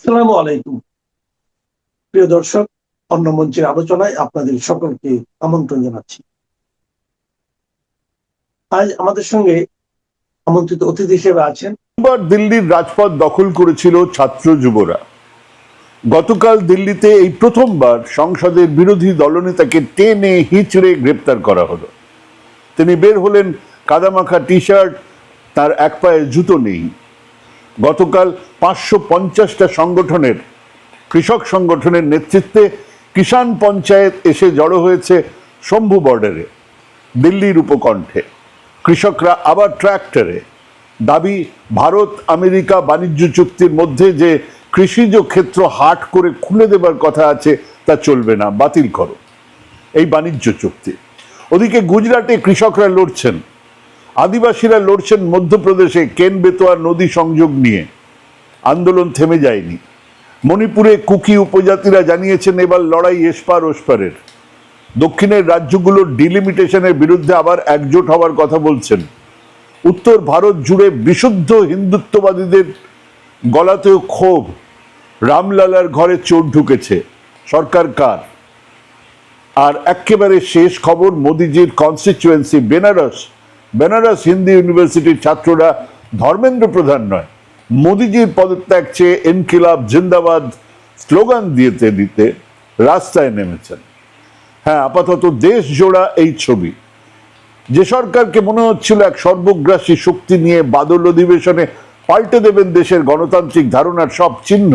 আসসালামু আলাইকুম। প্রিয় দর্শক, অন্য মঞ্চের আলোচনায় আপনাদের সকলকে আমন্ত্রণ জানাচ্ছি। আজ আমাদের সঙ্গে আমন্ত্রিত অতিথি হিসেবে আছেন। দিল্লির রাজপথ দখল করেছিল ছাত্র যুবরা। গতকাল দিল্লিতে এই প্রথমবার সংসদের বিরোধী দলনেতাকে টেনে হিচড়ে গ্রেপ্তার করা হলো। তিনি বের হলেন কাদামাখা টি শার্ট, তার এক পায়ে জুতো নেই। গতকাল 550টা সংগঠনের কৃষক সংগঠনের নেতৃত্বে কিষাণ পঞ্চায়েত এসে জড়ো হয়েছে শম্ভু বর্ডারে, দিল্লির উপকণ্ঠে। কৃষকরা আবার ট্র্যাক্টরে। দাবি, ভারত আমেরিকা বাণিজ্য চুক্তির মধ্যে যে কৃষিজ ক্ষেত্র হাট করে খুলে দেবার কথা আছে তা চলবে না, বাতিল করো এই বাণিজ্য চুক্তি। ওদিকে গুজরাটে কৃষকরা লড়ছেন, আদিবাসীরা লড়ছেন মধ্যপ্রদেশে কেন বেতোয়া নদী সংযোগ নিয়ে। আন্দোলন থেমে যায়নি। মণিপুরে কুকি উপজাতিরা জানিয়েছেন এবার লড়াই এসপার ওসপারের। দক্ষিণের রাজ্যগুলোর ডিলিমিটেশনের বিরুদ্ধে আবার একজোট হওয়ার কথা বলছেন। উত্তর ভারত জুড়ে বিশুদ্ধ হিন্দুত্ববাদীদের গলাতেও ক্ষোভ। রামলালার ঘরে চোর ঢুকেছে, সরকার কার? আর একেবারে শেষ খবর, মোদিজির কনস্টিটিউয়েন্সি বেনারস হিন্দি ইউনিভার্সিটির ছাত্ররা ধর্মেন্দ্র প্রধান নয়, মোদিজির পদত্যাগ চেয়ে ইনকিলাব জিন্দাবাদ স্লোগান দিতে রাস্তায় নেমেছেন। হ্যাঁ, আপাতত দেশ জোড়া এই ছবি। যে সরকারকে মনে হচ্ছিল এক সর্বগ্রাসী শক্তি নিয়ে বাদল অধিবেশনে পাল্টে দেবেন দেশের গণতান্ত্রিক ধারণার সব চিহ্ন,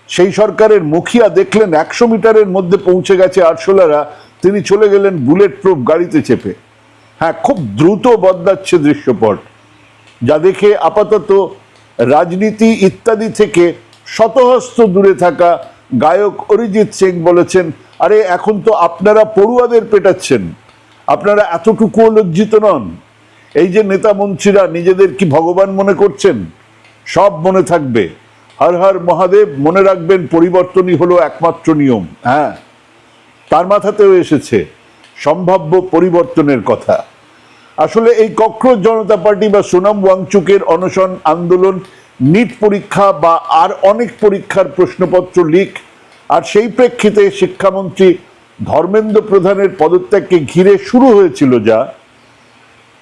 সেই সরকারের মুখিয়া দেখলেন 100 মিটারের মধ্যে পৌঁছে গেছে আরশোলারা, তিনি চলে গেলেন বুলেট প্রুফ গাড়িতে চেপে। হ্যাঁ, খুব দ্রুত বদলাচ্ছে দৃশ্যপট, যা দেখে আপাতত রাজনীতি ইত্যাদি থেকে শতহস্ত দূরে থাকা গায়ক অরিজিৎ সিং বলেছেন, আরে এখন তো আপনারা পড়ুয়াদের পেটাচ্ছেন, আপনারা এতটুকুও লজ্জিত নন? এই যে নেতা মন্ত্রীরা নিজেদের কি ভগবান মনে করছেন? সব মনে থাকবে, হর হর মহাদেব মনে রাখবেন, পরিবর্তনই হলো একমাত্র নিয়ম। হ্যাঁ, তার মাথাতেও এসেছে সম্ভাব্য পরিবর্তনের কথা। আসলে এই ককরোচ জনতা পার্টি বা সোনাম ওয়াংচুকের অনশন আন্দোলন, নিট পরীক্ষা বা আর অনেক পরীক্ষার প্রশ্নপত্র লিক, আর সেই প্রেক্ষিতে শিক্ষামন্ত্রী ধর্মেন্দ্র প্রধানের পদত্যাগকে ঘিরে শুরু হয়েছিল যা,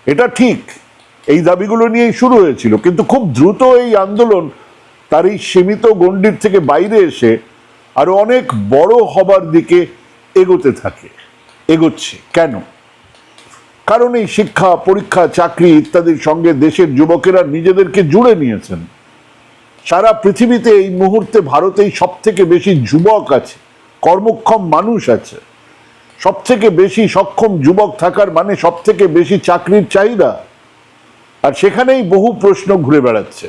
এটা ঠিক, এই দাবিগুলো নিয়েই শুরু হয়েছিল। কিন্তু খুব দ্রুত এই আন্দোলন তার এই সীমিত গণ্ডির থেকে বাইরে এসে আরো অনেক বড় হবার দিকে এগোচ্ছে। কেন? কারণ এই শিক্ষা, পরীক্ষা, চাকরি ইত্যাদির সঙ্গে দেশের যুবকেরা নিজেদেরকে জুড়ে নিয়েছেন। সারা পৃথিবীতে এই মুহূর্তে ভারতেই সব থেকে বেশি যুবক আছে, কর্মক্ষম মানুষ আছে। সব থেকে বেশি সক্ষম যুবক থাকার মানে সব থেকে বেশি চাকরির চাহিদা। আর সেখানেই বহু প্রশ্ন ঘুরে বেড়াচ্ছে।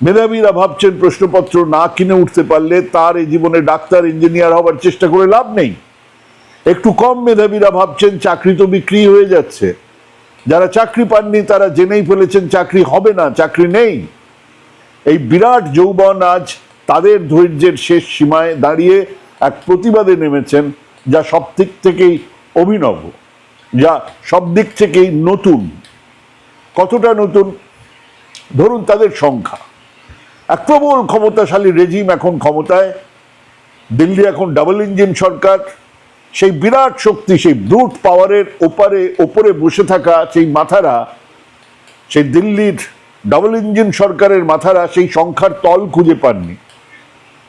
মেধাবীরা ভাবছেন প্রশ্নপত্র না কিনে উঠতে পারলে তার এই জীবনে ডাক্তার, ইঞ্জিনিয়ার হবার চেষ্টা করে লাভ নেই। একটু কম মেধাবীরা ভাবছেন চাকরি তো বিক্রি হয়ে যাচ্ছে। যারা চাকরি পাননি তারা জেনেই ফেলেছেন চাকরি হবে না, চাকরি নেই। এই বিরাট যৌবন আজ তাদের ধৈর্যের শেষ সীমায় দাঁড়িয়ে এক প্রতিবাদে নেমেছেন, যা সব দিক থেকেই অভিনব, যা সব দিক থেকেই নতুন। কতটা নতুন? ধরুন তাদের সংখ্যা। এক প্রবল ক্ষমতাশালী রেজিম এখন ক্ষমতায়। দিল্লি এখন ডাবল ইঞ্জিন সরকার। সেই বিরাট শক্তি, সেই ব্রুট পাওয়ারের ওপরে বসে থাকা সেই মাথারা, সেই দিল্লির ডাবল ইঞ্জিন সরকারের মাথারা সেই সংখ্যার তল খুঁজে পাননি।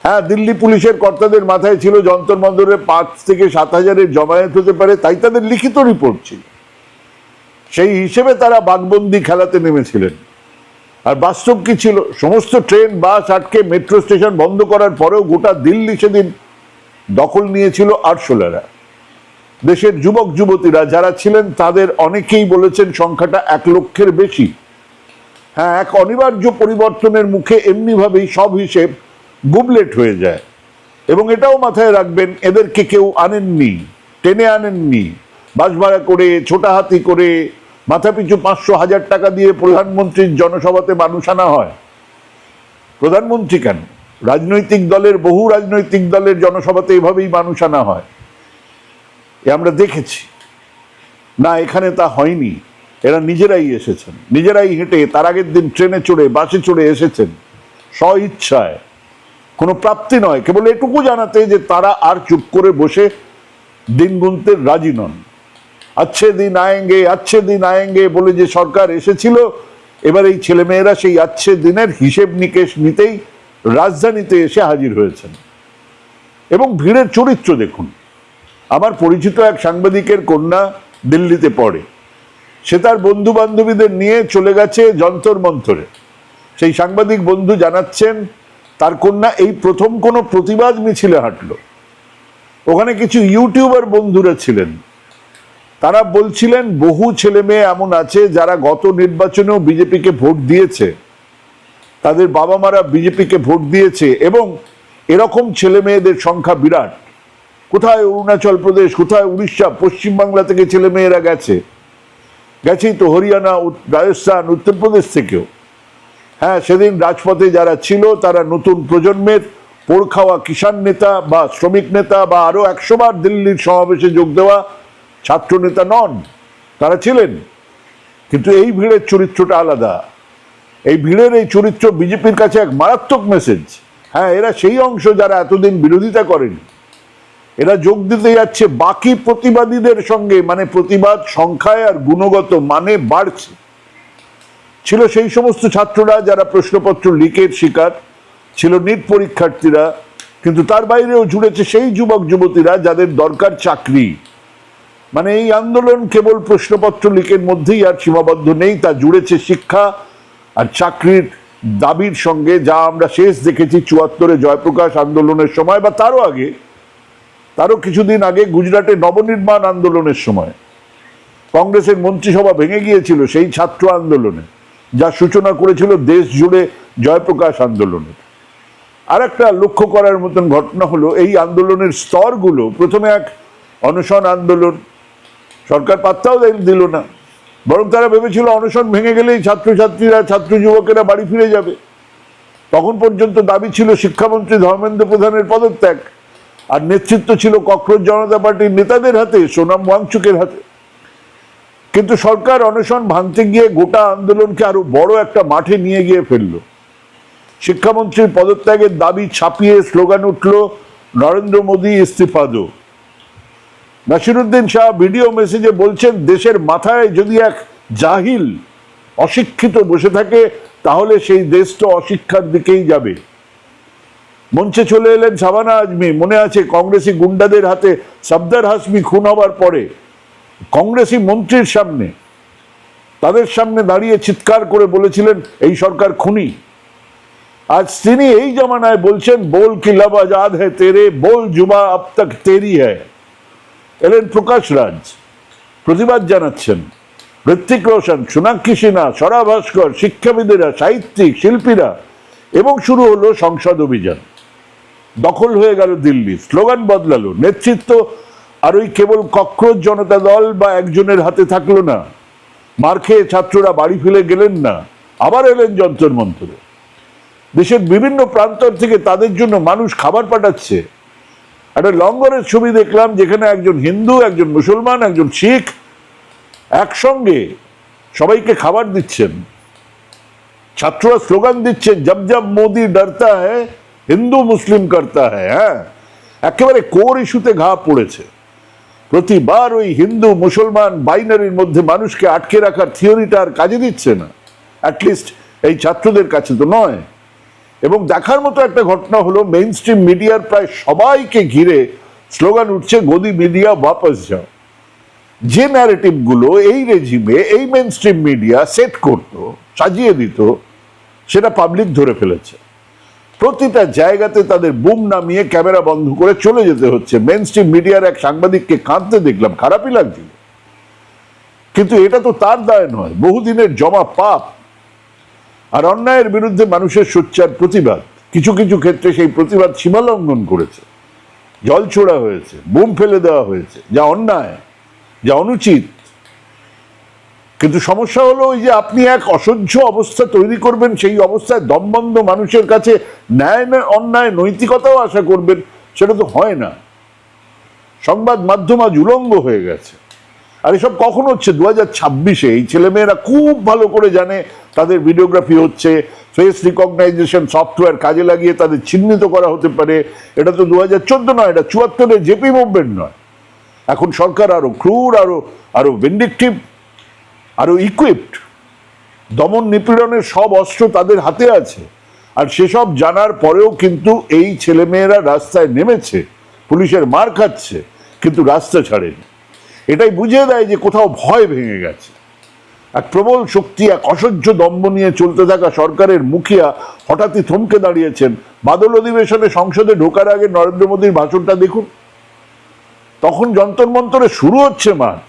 হ্যাঁ, দিল্লি পুলিশের কর্তাদের মাথায় ছিল যন্তর মন্তরে 5 থেকে 7 হাজারের জমায়েত হতে পারে, তাই তাদের লিখিত রিপোর্ট ছিল। সেই হিসেবে তারা বাঘবন্দি খেলাতে নেমেছিলেন। আর বাস্তব কি ছিল? সমস্ত ট্রেন, বাস আটকে মেট্রো স্টেশন বন্ধ করার পরেও গোটা দিল্লি সেদিন দখল নিয়েছিল আরশোলারা। দেশের যুবক যুবতীরা যারা ছিলেন তাদের অনেকেই বলেছেন সংখ্যাটা 1 লক্ষের বেশি। হ্যাঁ, এক অনিবার্য পরিবর্তনের মুখে এমনিভাবেই সব হিসেব গুবলেট হয়ে যায়। এবং এটাও মাথায় রাখবেন, এদেরকে কেউ টেনে আনেননি বাস ভাড়া করে, ছোটা হাতি করে, মাথাপিছু 500-1000 টাকা দিয়ে প্রধানমন্ত্রীর জনসভাতে মানুষ আনা হয়। প্রধানমন্ত্রী কেন, বহু রাজনৈতিক দলের জনসভাতে এভাবেই মানুষ আনা হয়। আমরা দেখেছি না, এখানে তা হয়নি। এরা নিজেরাই এসেছেন, নিজেরাই হেঁটে, তার আগের দিন ট্রেনে চড়ে, বাসে চড়ে এসেছেন স্ব ইচ্ছায়। কোনো প্রাপ্তি নয়, কেবল এটুকু জানাতে যে তারা আর চুপ করে বসে দিন গুনতে রাজি নন। আচ্ছে দিন আয়েঙ্গে বলে যে সরকার এসেছিল, এবার এই ছেলেমেয়েরা সেই আচ্ছে দিনের হিসেব নিকেশ নিতেই রাজধানীতে এসে হাজির হয়েছেন। এবং ভিড়ের চরিত্র দেখুন। আমার পরিচিত এক সাংবাদিকের কন্যা দিল্লিতে পড়ে, সে তার বন্ধু বান্ধবীদের নিয়ে চলে গেছে যন্তর মন্তরে। সেই সাংবাদিক বন্ধু জানাচ্ছেন তার কন্যা এই প্রথম কোনো প্রতিবাদ মিছিলে হাঁটলো। ওখানে কিছু ইউটিউবার বন্ধুরা ছিলেন, তারা বলছিলেন বহু ছেলে মেয়ে এমন আছে যারা গত নির্বাচনেও বিজেপিকে ভোট দিয়েছে, তাদের বাবা মারা বিজেপিকে ভোট দিয়েছে, এবং এরকম ছেলে মেয়েদের সংখ্যা বিরাট। কোথায় অরুণাচল প্রদেশ, কোথায় উড়িষ্যা, পশ্চিমবাংলা থেকে ছেলে মেয়েরা গেছেই তো, হরিয়ানা, রাজস্থান, উত্তরপ্রদেশ থেকেও। হ্যাঁ, সেদিন রাজপথে যারা ছিল তারা নতুন প্রজন্মের পোড় খাওয়া কিষাণ নেতা বা শ্রমিক নেতা বা আরো 100 বার দিল্লির সমাবেশে যোগ দেওয়া ছাত্র নেতা নন, তারা ছিলেন। কিন্তু এই ভিড়ের চরিত্রটা আলাদা। এই ভিড়ের এই চরিত্র বিজেপির কাছে এক মারাত্মক মেসেজ। হ্যাঁ, এরা সেই অংশ যারা এতদিন বিরোধিতা করেনি, এরা যোগ দিতে যাচ্ছে বাকি প্রতিবাদীদের সঙ্গে, মানে প্রতিবাদ সংখ্যায় আর গুণগত মানে বাড়ছে। ছিল সেই সমস্ত ছাত্ররা যারা প্রশ্নপত্র লিকের শিকার, ছিল নিট পরীক্ষার্থীরা, কিন্তু তার বাইরেও জুড়েছে সেই যুবক যুবতীরা যাদের দরকার চাকরি। মানে এই আন্দোলন কেবল প্রশ্নপত্র লিকের মধ্যেই আর সীমাবদ্ধ নেই, তা জুড়েছে শিক্ষা আর চাকরির দাবির সঙ্গে, যা আমরা শেষ দেখেছি 74-এ জয়প্রকাশ আন্দোলনের সময়, বা তারও কিছুদিন আগে গুজরাটে নবনির্মাণ আন্দোলনের সময়। কংগ্রেসের মন্ত্রিসভা ভেঙে গিয়েছিল সেই ছাত্র আন্দোলনে, যা সূচনা করেছিল দেশ জুড়ে জয়প্রকাশ আন্দোলনের। আর একটা লক্ষ্য করার মতন ঘটনা হলো এই আন্দোলনের স্তরগুলো। প্রথমে এক অনশন আন্দোলন, সরকার পাত্তাও দিল না, বরং তারা ভেবেছিল অনশন ভেঙে গেলেই ছাত্রছাত্রীরা, ছাত্র যুবকেরা বাড়ি ফিরে যাবে। তখন পর্যন্ত দাবি ছিল শিক্ষামন্ত্রী ধর্মেন্দ্র প্রধানের পদত্যাগ, আর নেতৃত্ব ছিল ককরোচ জনতা পার্টির নেতাদের হাতে, সোনাম ওয়াংচুকের হাতে। কিন্তু সরকার অনশন ভাঙতে গিয়ে গোটা আন্দোলনকে আরো বড় একটা মাঠে নিয়ে গিয়ে ফেলল। শিক্ষামন্ত্রীর পদত্যাগের দাবি ছাপিয়ে স্লোগান উঠল, নরেন্দ্র মোদী ইস্তিফা দো। নাসিরুদ্দিন শাহ ভিডিও মেসেজে বলছেন, দেশের মাথায় যদি এক জাহিল অশিক্ষিত বসে থাকে তাহলে সেই দেশ তো অশিক্ষার দিকেই যাবে। মঞ্চে চলে এলেন শাবানা আজমি। মনে আছে কংগ্রেসি গুন্ডাদের হাতে সফদর হাশমি খুন হবার পরে কংগ্রেসি মন্ত্রীর সামনে, তাদের সামনে দাঁড়িয়ে চিৎকার করে বলেছিলেন এই সরকার খুনি। আজ তিনি এই জমানায় বলছেন, बोल की लब आजाद है तेरे, बोल जुबा अब तक तेरी है। এলেন প্রকাশ রাজ, প্রতিবাদ জানাচ্ছেন। ঋত্বিক রোশন, সোনাক্ষী সিনহা, স্বরা ভাস্কর, শিক্ষাবিদেরা, সাহিত্যিক, শিল্পীরা, এবং শুরু হলো সংসদ অভিযান। দখল হয়ে গেল দিল্লি, স্লোগান বদলালো, নেতৃত্ব আর ওই কেবল ককরোচ জনতা দল বা একজনের হাতে থাকলো না। মার খেয়ে ছাত্ররা বাড়ি ফিরে গেলেন না, আবার এলেন যন্তর মন্তরে। দেশের বিভিন্ন প্রান্তর থেকে তাদের জন্য মানুষ খাবার পাঠাচ্ছে। একটা লঙ্গরের ছবি দেখলাম যেখানে একজন হিন্দু, একজন মুসলমান, একজন শিখ একসঙ্গে সবাইকে খাবার দিচ্ছেন। ছাত্ররা স্লোগান দিচ্ছেন, জব জব মোদি ডরতা হ্যায় হিন্দু মুসলিম করতা হ্যায়। হ্যাঁ, একেবারে কোর ইস্যুতে ঘা পড়েছে। প্রতিবার ওই হিন্দু মুসলমান বাইনারির মধ্যে মানুষকে আটকে রাখার থিওরিটা আর কাজে দিচ্ছে না, অ্যাটলিস্ট এই ছাত্রদের কাছে তো নয়। এবং দেখার মতো একটা ঘটনা হলো, মেইন স্ট্রিম মিডিয়ার প্রায় সবাইকে ঘিরে স্লোগান উঠছে, গদি মিডিয়া ওয়াপস যাও। যে ন্যারেটিভ গুলো এই রেজিমে এই মেইন স্ট্রিম মিডিয়া সেট করতো, সাজিয়ে দিত, সেটা পাবলিক ধরে ফেলেছে। প্রতিটা জায়গাতে তাদের বুম নামিয়ে ক্যামেরা বন্ধ করে চলে যেতে হচ্ছে। মেইন স্ট্রিম মিডিয়ার এক সাংবাদিককে কাঁদতে দেখলাম, খারাপই লাগছিল। কিন্তু এটা তো তার দায় নয়, বহুদিনের জমা পাপ। আর অন্যায়ের বিরুদ্ধে মানুষের সোচ্চার প্রতিবাদ, কিছু কিছু ক্ষেত্রে সেই প্রতিবাদ সীমালঙ্ঘন করেছে, জল ছোড়া হয়েছে, বুম ফেলে দেওয়া হয়েছে, যা অন্যায়, যা অনুচিত। কিন্তু সমস্যা হলো ওই যে আপনি এক অসহ্য অবস্থা তৈরি করবেন, সেই অবস্থায় দমবন্ধ মানুষের কাছে ন্যায় অন্যায় নৈতিকতাও আশা করবেন, সেটা তো হয় না। সংবাদ মাধ্যম আজ উলঙ্গ হয়ে গেছে। আর এসব কখন হচ্ছে? 2026-এ। এই ছেলেমেয়েরা খুব ভালো করে জানে তাদের ভিডিওগ্রাফি হচ্ছে, ফেস রিকগনাইজেশন সফটওয়্যার কাজে লাগিয়ে তাদের চিহ্নিত করা হতে পারে। এটা তো 2014 নয়, এটা 74-এ জেপি মুভমেন্ট নয়। এখন সরকার আরো ক্রুর, আরো ভিন্ডিকটিভ, আরো ইকুইপড। দমন নিপীড়নের সব অস্ত্র তাদের হাতে আছে। আর সেসব জানার পরেও কিন্তু এই ছেলেমেয়েরা রাস্তায় নেমেছে, পুলিশের মার খাচ্ছে, কিন্তু রাস্তা ছাড়েনি। এটাই বুঝিয়ে দেয় যে কোথাও ভয় ভেঙে গেছে। এক প্রবল শক্তি, এক অসহ্য দম্ভ নিয়ে চলতে থাকা সরকারের মুখিয়া হঠাৎই থমকে দাঁড়িয়েছেন। বাদল অধিবেশনে সংসদে ঢোকার আগে নরেন্দ্র মোদীর ভাষণটা দেখুন। তখন যন্তর মন্তরে শুরু হচ্ছে মার্চ,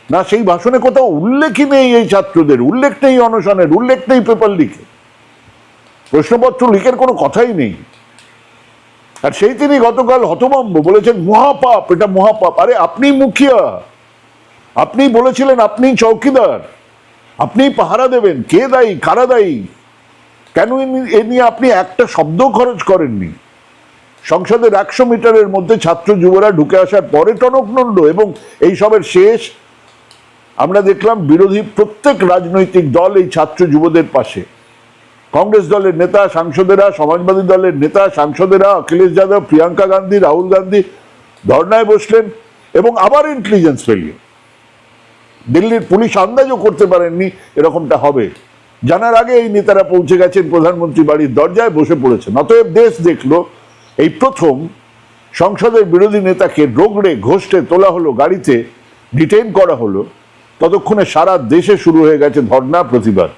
না সেই ভাষণে কোথাও উল্লেখই নেই এই ছাত্রদের, উল্লেখ নেই অনশনের, উল্লেখ নেই পেপার লিখে, প্রশ্নপত্র লিখের কোনো কথাই নেই। আর সেই তিনি গতকাল হতভম্ব বলেছেন মহাপাপ, এটা মহাপাপ। আরে আপনি মুখিয়া, আপনি বলেছিলেন আপনি চৌকিদার, আপনি পাহারা দেবেন, কে দায়ী, কারা দায়ী? কেন এ নিয়ে আপনি একটা শব্দ খরচ করেননি? সংসদের 100 মিটারের মধ্যে ছাত্র যুবরা ঢুকে আসার পরে টনকনন্ড, এবং এই সবের শেষ আমরা দেখলাম বিরোধী প্রত্যেক রাজনৈতিক দল এই ছাত্র যুবদের পাশে। কংগ্রেস দলের নেতা সাংসদেরা, সমাজবাদী দলের নেতা সাংসদেরা, অখিলেশ যাদব, প্রিয়াঙ্কা গান্ধী, রাহুল গান্ধী ধর্নায় বসলেন, এবং আবার ইন্টেলিজেন্স ফেলিয়ে দিল্লির পুলিশ আন্দাজও করতে পারেননি এরকমটা হবে। জানার আগে এই নেতারা পৌঁছে গেছেন প্রধানমন্ত্রী বাড়ির দরজায়, বসে পড়েছেন। অতএব দেশ দেখলো এই প্রথম সংসদের বিরোধী নেতাকে রোগড়ে ঘষটে তোলা হলো, গাড়িতে ডিটেইন করা হলো। ততক্ষণে সারা দেশে শুরু হয়ে গেছে ধর্না, প্রতিবাদ।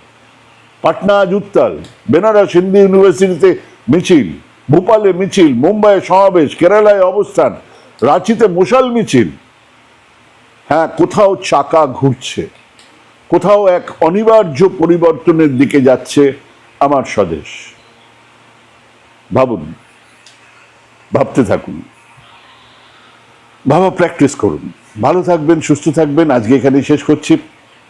পাটনা আজ উত্তাল, বেনারস হিন্দু ইউনিভার্সিটিতে মিছিল, ভোপালে মিছিল, মুম্বাইয়ে সমাবেশ, কেরালায় অবস্থান, রাঁচিতে মশাল মিছিল। হ্যাঁ, কোথাও চাকা ঘুরছে, কোথাও এক অনিবার্য পরিবর্তনের দিকে যাচ্ছে আমার স্বদেশ। ভাবুন, ভাবতে থাকুন, ভাবা প্র্যাকটিস করুন। ভালো থাকবেন, সুস্থ থাকবেন। আজকে এখানেই শেষ করছি।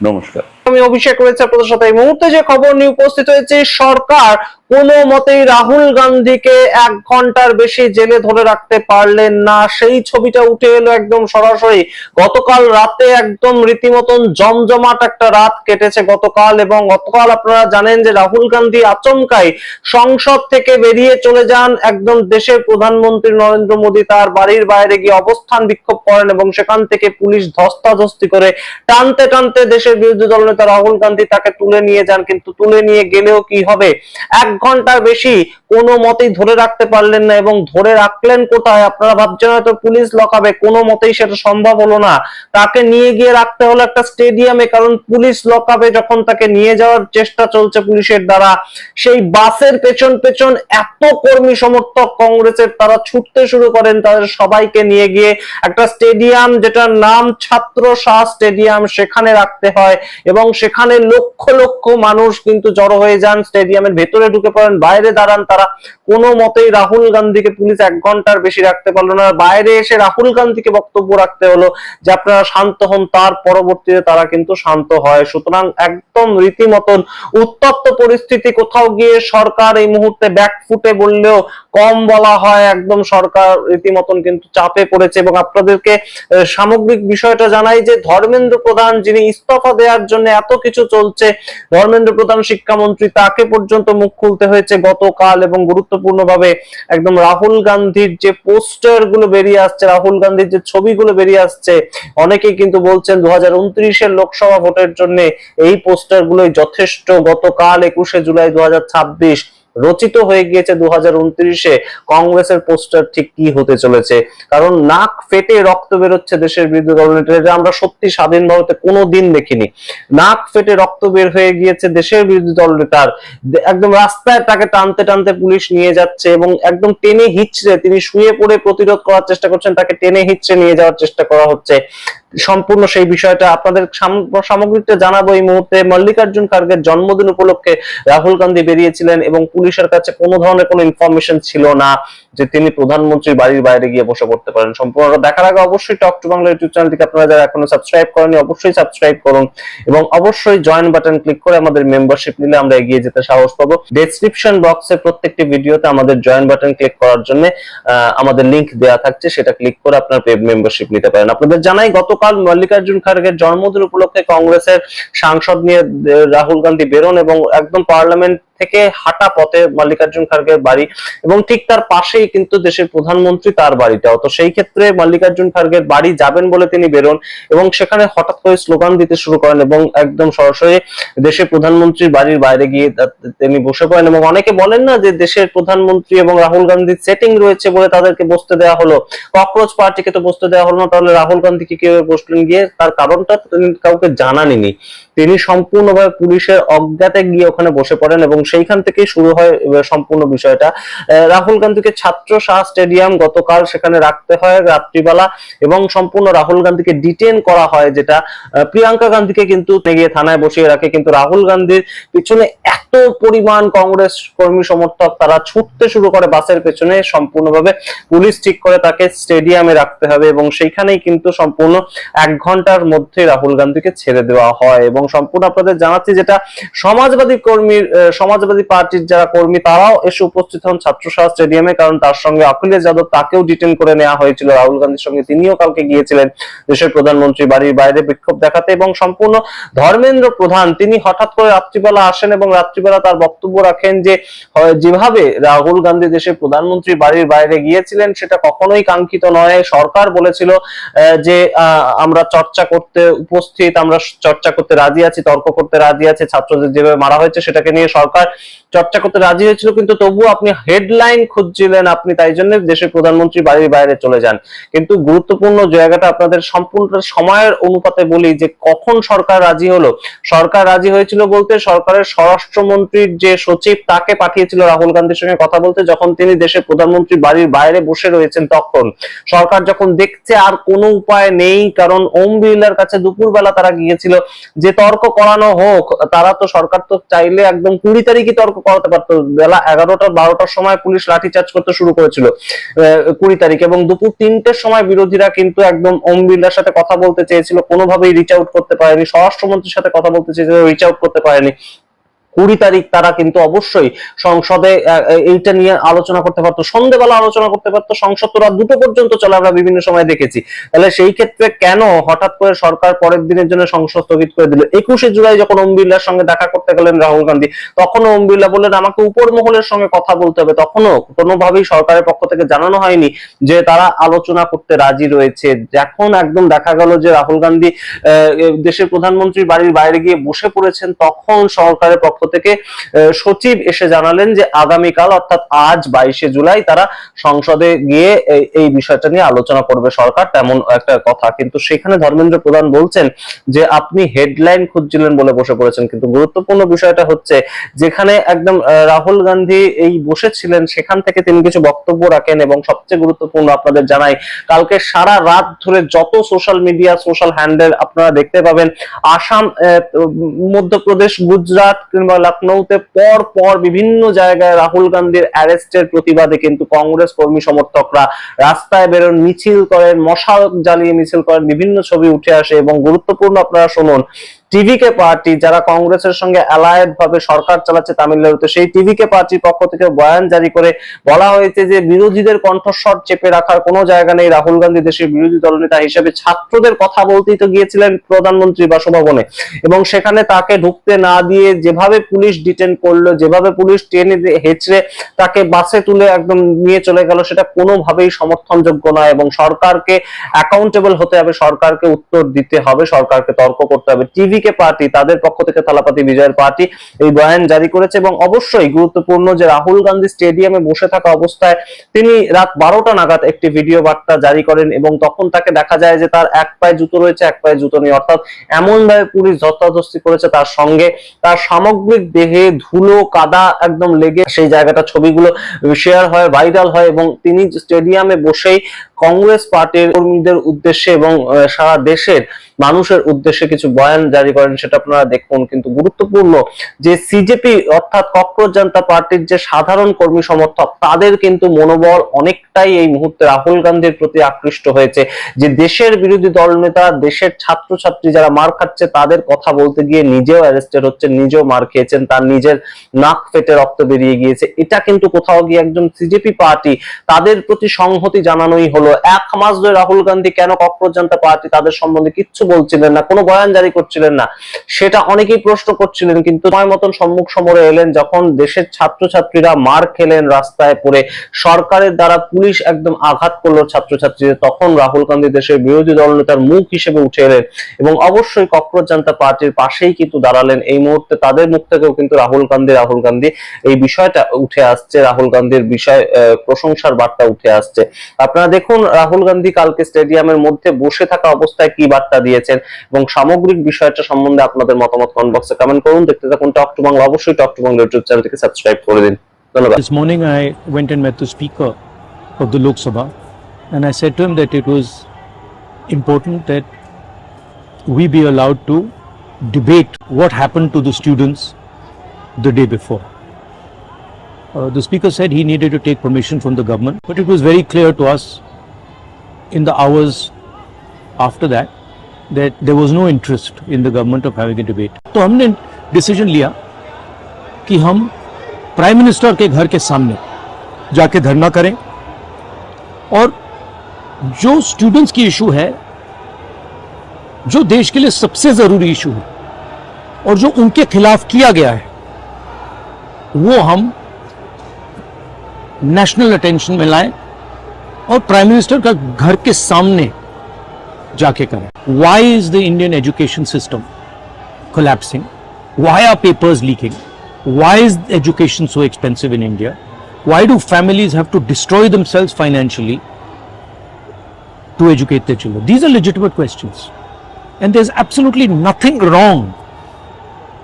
নমস্কার। আমি অভিষেক রয়েছে আপনাদের সাথে। এই মুহূর্তে যে খবর নিয়ে উপস্থিত হয়েছে, সরকার কোনো মতেই রাহুল গান্ধীকে 1 ঘন্টার বেশি জেলে ধরে রাখতে পারলেন না। সেই ছবিটা উঠে এলো একদম সরাসরি। গতকাল রাতে একদম রীতিমতন জমজমাট একটা রাত কেটেছে গতকাল, এবং গতকাল আপনারা জানেন যে রাহুল গান্ধী আচমকাই সংসদ থেকে বেরিয়ে চলে যান। একদম দেশের প্রধানমন্ত্রী নরেন্দ্র মোদী তার বাড়ির বাইরে গিয়ে অবস্থান বিক্ষোভ করেন, এবং সেখান থেকে পুলিশ ধস্তাধস্তি করে টানতে টানতে দেশের বিরোধী দলনেতা রাহুল গান্ধী তাকে তুলে নিয়ে যান। কিন্তু তুলে নিয়ে গেলেও কি হবে, 1 ঘন্টার বেশি কোনো মতেই ধরে রাখতে পারলেন না। এবং ধরে রাখলেন কোথায়? আপনারা ভাবছেন হয়তো পুলিশ লকাবে, কোনো মতেই সেটা সম্ভব হলো না। তাকে নিয়ে গিয়ে রাখতে হলো একটা স্টেডিয়ামে, কারণ পুলিশ লকাবে যখন তাকে নিয়ে যাওয়ার চেষ্টা চলছে পুলিশের দ্বারা, সেই বাসের পেছন পেছন এত কর্মী সমর্থক কংগ্রেসের তারা ছুটতে শুরু করেন তাদের সবাইকে নিয়ে গিয়ে একটা স্টেডিয়াম, যেটার নাম ছাত্র শাহ স্টেডিয়াম, সেখানে রাখতে হয়। এবং সেখানে লক্ষ লক্ষ মানুষ কিন্তু জড়ো হয়ে যান, স্টেডিয়ামের ভেতরে ঢুকে পড়েন, বাইরে দাঁড়ান তারা। কোনো মতেই রাহুল গান্ধীকে পুলিশ 1 ঘন্টার বেশি রাখতে পারলো না। বাইরে এসে রাহুল গান্ধীকে বক্তব্য রাখতে হলো যে আপনারা শান্ত হন, তার পরবর্তীতে তারা কিন্তু শান্ত হয়। সুতরাং একদম রীতিমতন উত্তপ্ত পরিস্থিতি। কোথাও গিয়ে সরকার এই মুহূর্তে ব্যাকফুটে বললেও কম বলা হয়। একদম সরকার রীতিমতন কিন্তু চাপে পড়েছে। এবং আপনাদেরকে সামগ্রিক বিষয়টা জানাই যে ধর্মেন্দ্র প্রধান, যিনি ইস্তফা দেওয়ার জন্য এত কিছু চলছে, ধর্মেন্দ্র প্রধান শিক্ষামন্ত্রী, তাকে পর্যন্ত মুখ খুলতে হয়েছে গতকাল। এবং গুরুত্বপূর্ণভাবে একদম রাহুল গান্ধীর যে পোস্টার গুলো বেরিয়ে আসছে, রাহুল গান্ধীর যে ছবিগুলো বেরিয়ে আসছে, অনেকেই কিন্তু বলছেন 2029-এর লোকসভা ভোটের জন্য এই পোস্টার গুলোই যথেষ্ট। গতকাল 21শে জুলাই 2026 রচিত হয়ে গিয়েছে 2029-এ কংগ্রেসের পোস্টার ঠিক কি হতে চলেছে। কারণ নাক ফেটে রক্ত বেরোচ্ছে দেশের বিরোধী দলনেতাদের, যেটা আমরা সত্যি স্বাধীন ভারতে কোনোদিন দেখিনি। নাক ফেটে রক্ত বের হয়ে গিয়েছে দেশের বিরোধী দলনেতার। একদম রাস্তায় তাকে টানতে টানতে পুলিশ নিয়ে যাচ্ছে, এবং একদম টেনে হিচড়ে, তিনি শুয়ে পড়ে প্রতিরোধ করার চেষ্টা করছেন, তাকে টেনে হিচড়ে নিয়ে যাওয়ার চেষ্টা করা হচ্ছে। সম্পূর্ণ সেই বিষয়টা আপনাদের সামগ্রিকটা জানাবো এই মুহূর্তে। মল্লিকার্জুন খার্গের জন্মদিন উপলক্ষে রাহুল গান্ধী বেরিয়েছিলেন, এবং পুলিশের কাছে কোনো ধরনের কোনো ইনফরমেশন ছিল না যে তিনি প্রধানমন্ত্রীর বাড়ির বাইরে গিয়ে বসে পড়তে পারেন। সম্পূর্ণটা দেখার আগে অবশ্যই টক টু বাংলা ইউটিউব চ্যানেলটিকে আপনারা যারা এখনো সাবস্ক্রাইব করেনি অবশ্যই সাবস্ক্রাইব করুন, এবং অবশ্যই জয়েন বাটন ক্লিক করে আমাদের মেম্বারশিপ নিলে আমরা এগিয়ে যেতে সাহস পাবো। ডেসক্রিপশন বক্সে প্রত্যেকটি ভিডিওতে আমাদের জয়েন বাটন ক্লিক করার জন্য আমাদের লিংক দেওয়া থাকছে, সেটা ক্লিক করে আপনার পেড মেম্বারশিপ নিতে পারেন। আপনাদের জানাই গতকাল গতকাল মল্লিকার্জুন খাড়গের জন্মদিন উপলক্ষে কংগ্রেসের সাংসদ নিয়ে রাহুল গান্ধী বেরোন এবং একদম পার্লামেন্ট থেকে হাঁটা পথে মল্লিকার্জুন খাড়গের বাড়ি এবং ঠিক তার পাশেই কিন্তু দেশের প্রধানমন্ত্রী তার বাড়িটাও। তো সেই ক্ষেত্রে মল্লিকার্জুন খাড়গের বাড়ি যাবেন বলে তিনি বেরোন এবং সেখানে হঠাৎ করে স্লোগান দিতে শুরু করেন এবং একদম সরাসরি দেশের প্রধানমন্ত্রীর বাড়ির বাইরে গিয়ে তিনি বসে পড়েন। এবং অনেকে বলেন না যে দেশের প্রধানমন্ত্রী এবং রাহুল গান্ধীর সেটিং রয়েছে বলে তাদেরকে বসতে দেওয়া হলো, ককরোচ পার্টিকে তো বসতে দেওয়া হলো না, তাহলে রাহুল গান্ধীকে কিভাবে বসলেন গিয়ে? তার কারণটা তিনি কাউকে জানাননি। তিনি সম্পূর্ণভাবে পুলিশের অজ্ঞাতে গিয়ে ওখানে বসে পড়েন এবং সেইখান থেকে শুরু হয় সম্পূর্ণ বিষয়টা। রাহুল গান্ধীকে ছাত্র শাহ স্টেডিয়াম গতকাল সেখানে রাখতে হয় রাত্রিবেলা এবং সম্পূর্ণ রাহুল গান্ধীকে ডিটেন করা হয়, যেটা প্রিয়াঙ্কা গান্ধীকে কিন্তু গিয়ে থানায় বসিয়ে রাখে। কিন্তু রাহুল গান্ধীর পিছনে এত পরিমাণ কংগ্রেস কর্মী সমর্থক তারা ছুটতে শুরু করে বাসের পেছনে, সম্পূর্ণভাবে পুলিশ ঠিক করে তাকে স্টেডিয়ামে রাখতে হবে এবং সেইখানেই কিন্তু সম্পূর্ণ 1 ঘন্টার মধ্যে রাহুল গান্ধীকে ছেড়ে দেওয়া হয়। এবং সম্পূর্ণ আপনাদের জানাচ্ছি যেটা সমাজবাদী পার্টির যারা কর্মী তারাও এসে উপস্থিত হন ছাত্রসভা স্টেডিয়ামে, কারণ তার সঙ্গে অখিলেশ যাদব তাকেও ডিটেন করে নেওয়া হয়েছিল রাহুল গান্ধীর সঙ্গে। তিনিও কালকে গিয়েছিলেন দেশের প্রধানমন্ত্রী বাড়ির বাইরে বিক্ষোভ দেখাতে এবং সম্পূর্ণ ধর্মেন্দ্র প্রধান তিনি হঠাৎ করে রাত্রিবেলা আসেন এবং রাত্রিবেলা তার বক্তব্য রাখেন যে যেভাবে রাহুল গান্ধী দেশের প্রধানমন্ত্রী বাড়ির বাইরে গিয়েছিলেন সেটা কখনোই কাঙ্ক্ষিত নয়। সরকার বলেছিল যে আমরা চর্চা করতে উপস্থিত, আমরা চর্চা করতে রাজি আছি, তর্ক করতে রাজি আছি, ছাত্রদের যেভাবে মারা হয়েছে সেটাকে নিয়ে সরকার চর্চা করতে রাজি হয়েছিল, কিন্তু তবুও আপনি হেডলাইন খুঁজছিলেন, আপনি তাই জন্য দেশের প্রধানমন্ত্রী বাড়ির বাইরে চলে যান। কিন্তু গুরুত্বপূর্ণ জায়গাটা আপনাদের সম্পূর্ণ সময়ের অনুপাতে বলি যে কখন সরকার রাজি হলো। সরকার রাজি হয়েছিল বলতে সরকারের স্বরাষ্ট্রমন্ত্রীর যে সচিব তাকে পাঠিয়েছিল রাহুল গান্ধীর সঙ্গে কথা বলতে, যখন তিনি দেশের প্রধানমন্ত্রী বাড়ির বাইরে বসে রয়েছেন তখন সরকার যখন দেখছে আর কোনো উপায় নেই, কারণ ওম বিড়লার কাছে দুপুরবেলা তারা গিয়েছিল যে তর্ক করানো হোক, তারা তো সরকার তো চাইলে একদম 20 তারিখই তর্ক করাতে পারতো। বেলা 11টা-12টার সময় পুলিশ লাঠিচার্জ করতে শুরু করেছিল 20 তারিখ এবং দুপুর 3টের সময় বিরোধীরা কিন্তু একদম ওম বিড়লার সাথে কথা বলতে চেয়েছিল, কোনোভাবেই রিচ আউট করতে পারেনি। স্বরাষ্ট্রমন্ত্রীর সাথে কথা বলতে চেয়েছিল, রিচ আউট করতে পারেনি। 20 তারিখ তারা কিন্তু অবশ্যই সংসদে এইটা নিয়ে আলোচনা করতে পারতো, সন্ধ্যেবেলা আলোচনা করতে পারতো, সংসদ তো রাত 2টো পর্যন্ত চলে, আমরা বিভিন্ন সময় দেখেছি। তাহলে সেই ক্ষেত্রে কেন হঠাৎ করে সরকার পরের দিনের জন্য সংসদ স্থগিত করে দিল? 21শে জুলাই যখন ওম বিড়লার সঙ্গে দেখা করতে গেলেন রাহুল গান্ধী, তখনও ওম বিড়লা বললেন আমাকে উপর মহলের সঙ্গে কথা বলতে হবে, তখনও কোনোভাবেই সরকারের পক্ষ থেকে জানানো হয়নি যে তারা আলোচনা করতে রাজি রয়েছে। এখন একদম দেখা গেল যে রাহুল গান্ধী দেশের প্রধানমন্ত্রীর বাড়ির বাইরে গিয়ে বসে পড়েছেন, তখন সরকারের পক্ষ থেকে সচিব এসে জানালেন যে আগামীকাল অর্থাৎ আজ 22শে জুলাই তারা সংসদে গিয়ে এই বিষয়টা নিয়ে আলোচনা করবে সরকার, তেমন একটা কথা। কিন্তু সেখানে ধর্মেন্দ্র প্রধান বলছেন যে আপনি হেডলাইন খুঁজছিলেন বলে বসে পড়েছেন। কিন্তু গুরুত্বপূর্ণ বিষয়টা হচ্ছে যেখানে একদম রাহুল গান্ধী এই বসেছিলেন সেখান থেকে তিনি কিছু বক্তব্য রাখেন এবং সবচেয়ে গুরুত্বপূর্ণ আপনাদের জানাই, কালকে সারা রাত ধরে যত সোশ্যাল মিডিয়া সোশ্যাল হ্যান্ডেল আপনারা দেখতে পাবেন, আসাম, মধ্যপ্রদেশ, গুজরাট কিংবা লখনৌতে পর পর বিভিন্ন জায়গায় রাহুল গান্ধীর অ্যারেস্টের প্রতিবাদে কিন্তু কংগ্রেস কর্মী সমর্থকরা রাস্তায় বেরোন, মিছিল করেন, মশাল জ্বালিয়ে মিছিল করেন, বিভিন্ন ছবি উঠে আসে। এবং গুরুত্বপূর্ণ আপনারা শুনুন, টিভিকে পার্টি যারা কংগ্রেসের সঙ্গে অ্যালায়েড ভাবে সরকার চালাচ্ছে তামিলনাড়ুতে, সেই টিভিকে পার্টির পক্ষ থেকে বয়ান জারি করে বলা হয়েছে যে বিরোধীদের কণ্ঠস্বর চেপে রাখার কোনো জায়গা নেই। রাহুল গান্ধী দেশের বিরোধী দলনেতা হিসেবে ছাত্রদের কথা বলতেই তো গিয়েছিলেন প্রধানমন্ত্রী বাসভবনে এবং সেখানে তাকে ঢুকতে না দিয়ে যেভাবে পুলিশ ডিটেন করলো, যেভাবে পুলিশ টেনে হেঁচড়ে তাকে বাসে তুলে একদম নিয়ে চলে গেল, সেটা কোনোভাবেই সমর্থনযোগ্য নয় এবং সরকারকে অ্যাকাউন্টেবল হতে হবে, সরকারকে উত্তর দিতে হবে, সরকারকে তর্ক করতে হবে। টিভিকে পার্টি তাদের পক্ষ থেকে থালাপাতি বিজয়ের পার্টি এই বয়ান জারি করেছে এবং অবশ্যই গুরুত্বপূর্ণ যে রাহুল গান্ধী স্টেডিয়ামে বসে থাকা অবস্থায় তিনি রাত 12টা নাগাদ একটি ভিডিও বার্তা জারি করেন এবং তখন তাকে দেখা যায় যে তার এক পায়ে জুতো রয়েছে, এক পায়ে জুতো নেই, অর্থাৎ এমন ভাবে পুলিশ ধস্তাধস্তি করেছে তার সঙ্গে, তার সামগ্রিক দেহে ধুলো কাদা একদম লেগে সেই জায়গাটা ছবিগুলো শেয়ার হয়, ভাইরাল হয় এবং তিনি স্টেডিয়ামে বসেই কংগ্রেস পার্টির কর্মীদের উদ্দেশ্যে এবং সারা দেশের মানুষের উদ্দেশ্যে কিছু বয়ান জারি করেন, সেটা আপনারা দেখুন। কিন্তু গুরুত্বপূর্ণ যে সিজেপি অর্থাৎ ককরোচ জনতা পার্টির যে সাধারণ কর্মী সমর্থক তাদের কিন্তু মনোবল অনেকটাই এই মুহূর্তে রাহুল গান্ধীর প্রতি আকৃষ্ট হয়েছে, যে দেশের বিরোধী দলনেতা, দেশের ছাত্রছাত্রী যারা মার খাচ্ছে তাদের কথা বলতে গিয়ে নিজেও অ্যারেস্টেড হচ্ছেন, নিজেও মার খেয়েছেন, তার নিজের নাক ফেটে রক্ত বেরিয়ে গিয়েছে। এটা কিন্তু কোথাও গিয়ে একজন সিজেপি পার্টি তাদের প্রতি সংহতি জানানোই হলো। হলো। 1 মাস ধরে রাহুল গান্ধী কেন কক্রোচ জনতা পার্টি তাদের সম্বন্ধে কিচ্ছু বলছিলেন না, কোনো বয়ান জারি করছিলেন না, সেটা অনেকেই প্রশ্ন করছিলেন। কিন্তু সময় মতন সম্মুখ সমরে এলেন, যখন দেশের ছাত্রছাত্রীরা মার খেলেন রাস্তায় পড়ে, সরকারের দ্বারা পুলিশ একদম আঘাত করলো ছাত্রছাত্রীদের, তখন রাহুল গান্ধী দেশের বিরোধী দলনেতার মুখ হিসেবে উঠে এলেন এবং অবশ্যই কক্রোচ জনতা পার্টির পাশেই কিন্তু দাঁড়ালেন। এই মুহূর্তে তাদের মুখ থেকেও কিন্তু রাহুল গান্ধী এই বিষয়টা উঠে আসছে, রাহুল গান্ধীর বিষয় প্রশংসার বার্তা উঠে আসছে। আপনারা দেখুন রাহুল গান্ধী কালকে স্টেডিয়ামের মধ্যে বসে থাকা অবস্থায় কি বার্তা দিয়েছেন এবং সামগ্রিক বিষয়টা সম্বন্ধে আপনাদের মতামত কমেন্ট বক্সে কমেন্ট করুন। দেখতে থাকুন টক টু বাংলা, অবশ্যই টক টু বাংলা ইউটিউব চ্যানেলটিকে সাবস্ক্রাইব করে দিন। ধন্যবাদ। This morning I went and met the Speaker of the Lok Sabha and I said to him that it was important that we be allowed to debate what happened to the students the day before. The Speaker said he needed to take permission from the government, but it was very clear to us in the hours after that there was no interest in the government of having a debate. तो हमने decision लिया कि हम prime minister के घर के सामने जाके धरना करें और जो स्टूडेंट्स की इशू है, जो देश के लिए सबसे जरूरी इशू है और जो उनके खिलाफ किया गया है, वो हम नेशनल अटेंशन में लाएं और प्राइम मिनिस्टर का घर के सामने जाके करें। Why is the Indian education system collapsing? Why are papers leaking? Why is education so expensive in India? Why do families have to destroy themselves financially to educate their children? These are legitimate questions. And there's absolutely nothing wrong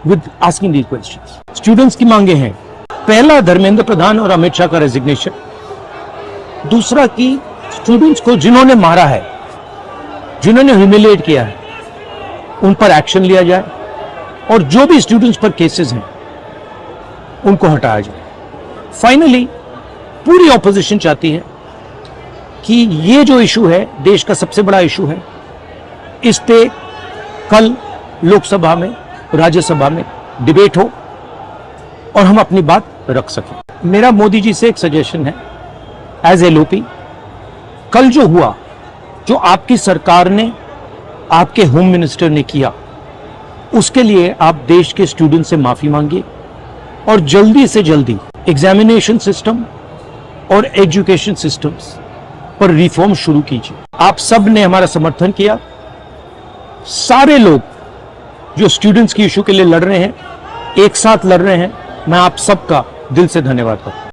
with asking these questions. Students की मांगे हैं, पहला धर्मेंद्र प्रधान और अमित शाह का resignation, दूसरा कि students को जिन्होंने मारा है, जिन्होंने ह्यूमिलिएट किया है, उन पर एक्शन लिया जाए और जो भी स्टूडेंट्स पर केसेस हैं उनको हटाया जाए। फाइनली पूरी ऑपोजिशन चाहती है कि ये जो इशू है देश का सबसे बड़ा इशू है, इस पे कल लोकसभा में राज्यसभा में डिबेट हो और हम अपनी बात रख सकें। मेरा मोदी जी से एक सजेशन है एज एलओपी, कल जो हुआ, जो आपकी सरकार ने, आपके होम मिनिस्टर ने किया, उसके लिए आप देश के स्टूडेंट से माफी मांगिए और जल्दी से जल्दी एग्जामिनेशन सिस्टम और एजुकेशन सिस्टम्स पर रिफॉर्म शुरू कीजिए। आप सब ने हमारा समर्थन किया, सारे लोग जो स्टूडेंट्स की इशू के लिए लड़ रहे हैं, एक साथ लड़ रहे हैं, मैं आप सबका दिल से धन्यवाद करता हूं।